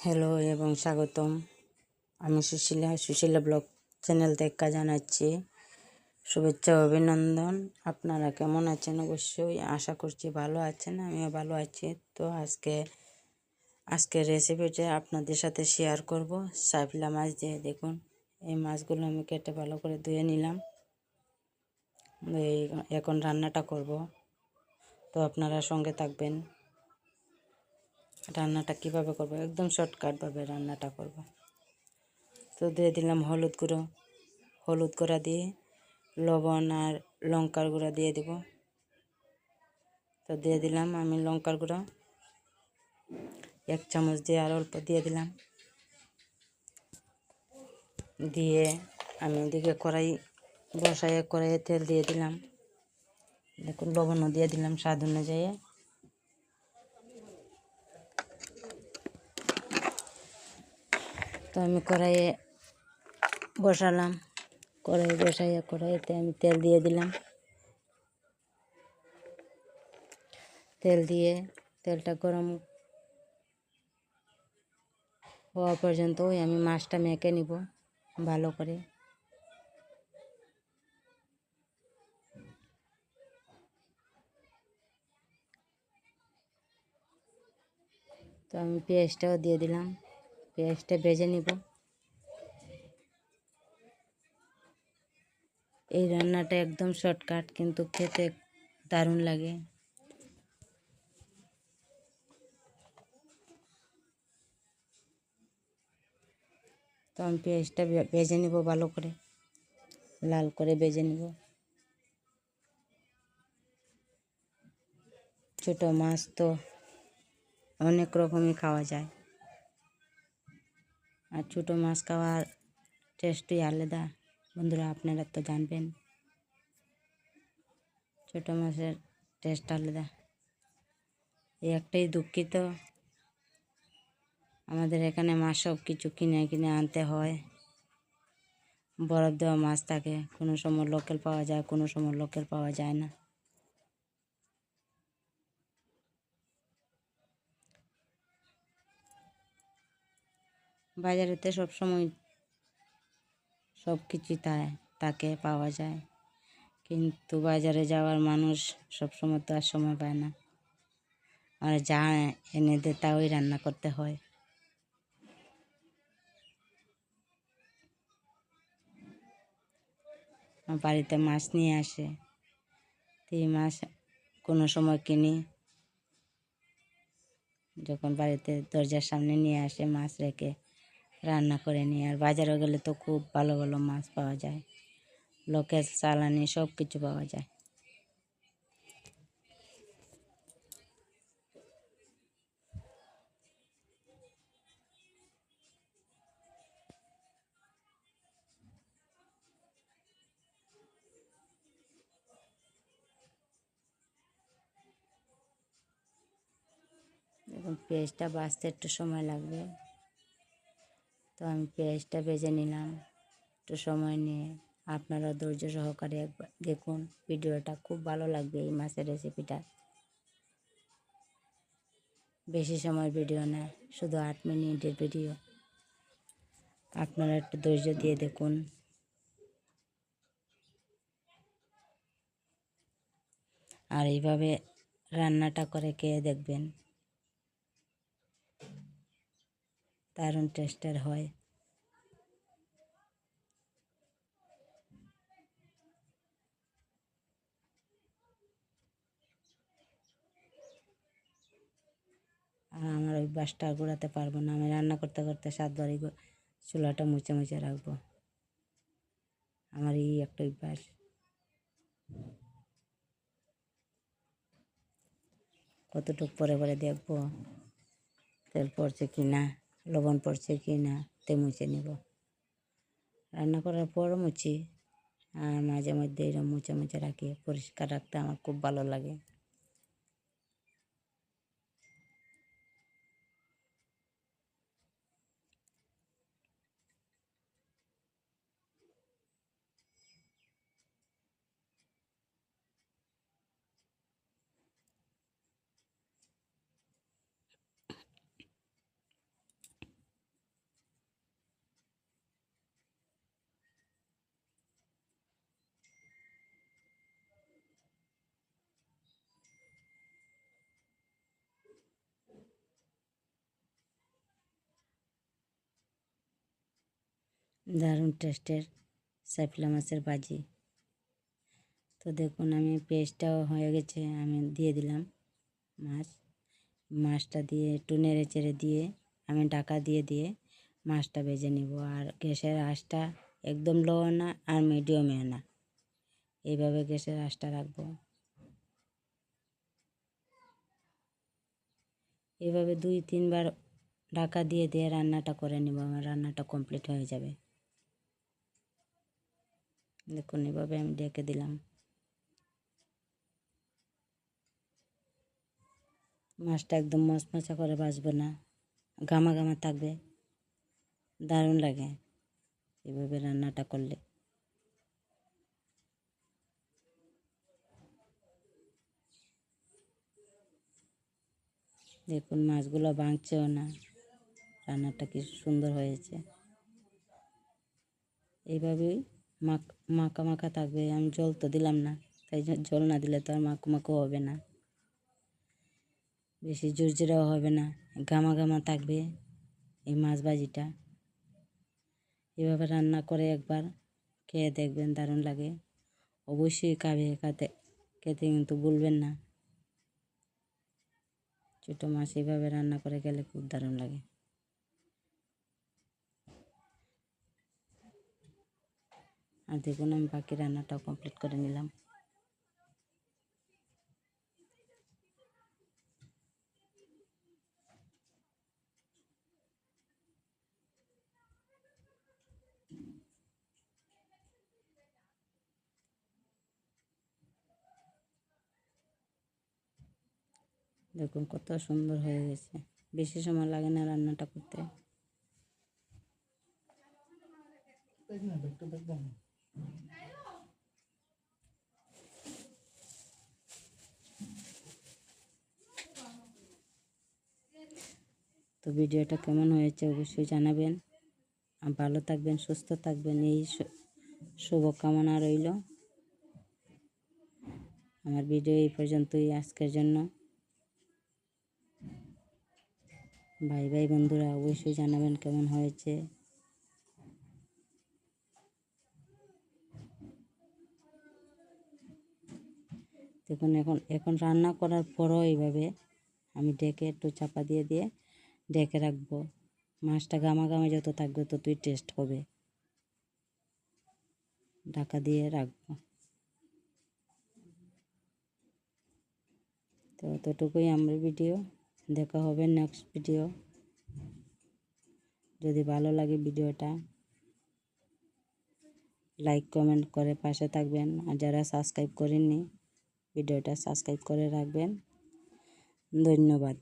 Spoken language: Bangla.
হ্যালো এবং স্বাগতম। আমি সুশীলা ব্লগ চ্যানেল থেকে জানাচ্ছি শুভেচ্ছা ও অভিনন্দন। আপনারা কেমন আছেন? অবশ্যই আশা করছি ভালো আছেন, আমিও ভালো আছি। তো আজকের রেসিপিটা আপনাদের সাথে শেয়ার করব। সাইফলা মাছ দিয়ে দেখুন, এই মাছগুলো আমি কেটে ভালো করে ধুয়ে নিলাম। এখন রান্নাটা করব, তো আপনারা সঙ্গে থাকবেন। রান্নাটা কিভাবে করব, একদম শর্টকাটভাবে রান্নাটা করব। তো দিয়ে দিলাম হলুদ গুঁড়া দিয়ে লবণ আর লঙ্কার গুঁড়া দিয়ে দেব। তো দিয়ে দিলাম আমি লঙ্কার গুঁড়া 1 চামচ দিয়ে আর অল্প দিয়ে দিলাম। দিয়ে আমি এদিকে কড়াইয়ে তেল দিয়ে দিলাম। দেখুন লবণও দিয়ে দিলাম স্বাদ অনুযায়ী। তো আমি কড়াইয়ে বসালাম, কড়াইতে আমি তেল দিয়ে দিলাম। তেল দিয়ে তেলটা গরম হওয়া পর্যন্ত আমি মাছটা মেখে নিব ভালো করে। তো আমি পেঁয়াজটাও দিয়ে দিলাম, পেঁয়াজটা ভেজে নিব। এই রান্নাটা একদম শর্টকাট, কিন্তু খেতে দারুণ লাগে। তো আমি পেঁয়াজটা ভেজে নিব ভালো করে, লাল করে ভেজে নিব। ছোটো মাছ তো অনেক রকমই খাওয়া যায়, আর ছোটো মাছ খাওয়ার টেস্টই আলাদা। বন্ধুরা, আপনারা তো জানবেন ছোটো মাছের টেস্ট আলাদা। এই একটাই দুঃখিত, আমাদের এখানে মাছ সব কিছু কিনে আনতে হয়। বরফ দেওয়া মাছ থাকে, কোনো সময় লোকাল পাওয়া যায়, কোনো সময় লোকাল পাওয়া যায় না। বাজারেতে সব সময় সব কিছুই তাকে পাওয়া যায়, কিন্তু বাজারে যাওয়ার মানুষ সব সময় তো আর সময় পায় না, আর যা এনে দেয় তাই রান্না করতে হয়। বাড়িতে মাছ নিয়ে আসে, তো এই মাছ কোনো সময় কিনি, যখন বাড়িতে দরজার সামনে নিয়ে আসে মাছ রেখে রান্না করে নিই। আর বাজারে গেলে তো খুব ভালো ভালো মাছ পাওয়া যায়, লোকাল চালানি সব কিছু পাওয়া যায়। এখন পেঁয়াজটা ভাজতে একটু সময় লাগবে, তো আমি পেঁয়াজটা ভেজে নিলাম একটু সময় নিয়ে। আপনারা ধৈর্য সহকারে একবার দেখুন ভিডিওটা, খুব ভালো লাগবে এই মাছের রেসিপিটা। বেশি সময় ভিডিও না, শুধু 8 মিনিটের ভিডিও। আপনারা একটু ধৈর্য দিয়ে দেখুন। আর এইভাবে রান্নাটা করে খেয়ে দেখবেন, দারুণ টেস্টের হয়। আর আমার ওই বাসটা ঘোরাতে পারবো না, আমি রান্না করতে করতে 7 বারই চুলাটা মুছে মুছে রাখবো। আমার এই একটা অভ্যাস। কতটুকু পরে পরে দেখবো তেল পড়ছে কি না, লবণ পড়ছে কি না, তে মুছে নিব। রান্না করার পরও মুছি, আর মাঝে মধ্যে এরকম মুছে মুছে রাখি। পরিষ্কার রাখতে আমার খুব ভালো লাগে। দারুণ টেস্টের সাইফলা মাছের ভাজি। তো দেখুন আমি পেস্টটাও হয়ে গেছে, আমি দিয়ে দিলাম মাছটা দিয়ে একটু নেড়ে চেড়ে দিয়ে আমি ঢাকা দিয়ে মাছটা ভেজে নিব। আর গ্যাসের আঁচটা একদম লো না আর মিডিয়ামে না, এইভাবে গ্যাসের আঁচটা রাখবো। এভাবে 2-3 বার ঢাকা দিয়ে রান্নাটা করে নিব, আমার রান্নাটা কমপ্লিট হয়ে যাবে। দেখুন এভাবে আমি ঢেকে দিলাম। মাছটা একদম মচমচা করে ভাজবো না, গামা গামা থাকবে, দারুণ লাগে এভাবে রান্নাটা করলে। দেখুন মাছগুলো ভাঙছেও না, রান্নাটা কি সুন্দর হয়েছে। এইভাবেই মাখা মাখা থাকবে। আমি জল তো দিলাম না, তাই জল না দিলে তো আর মাখো হবে না, বেশি ঝুরঝুরাও হবে না, গামা গামা থাকবে এই মাছ ভাজিটা। এভাবে রান্না করে একবার খেয়ে দেখবেন, দারুণ লাগে। অবশ্যই খেতে কিন্তু ভুলবেন না। ছোটো মাছ এইভাবে রান্না করে খেলে খুব দারুণ লাগে। আর দেখুন আমি বাকি রান্নাটাও কমপ্লিট করে নিলাম। দেখুন কত সুন্দর হয়ে গেছে, বেশি সময় লাগে না রান্নাটা করতে। তো ভিডিওটা কেমন হয়েছে অবশ্যই জানাবেন। আর ভালো থাকবেন, সুস্থ থাকবেন, এই শুভকামনা রইল। আমার ভিডিও এই পর্যন্তই আজকের জন্য। ভাই বন্ধুরা অবশ্যই জানাবেন কেমন হয়েছে। দেখুন এখন রান্না করার পরও এইভাবে আমি ঢেকে একটু চাপা দিয়ে ঢেকে রাখবো। মাছটা গামা যত থাকবে ততই টেস্ট হবে। ঢাকা দিয়ে রাখবো। তো এতটুকুই আমার ভিডিও, দেখা হবে নেক্সট ভিডিও। যদি ভালো লাগে ভিডিওটা লাইক কমেন্ট করে পাশে থাকবেন। আর যারা সাবস্ক্রাইব করেননি ভিডিওটা সাবস্ক্রাইব করে রাখবেন। ধন্যবাদ।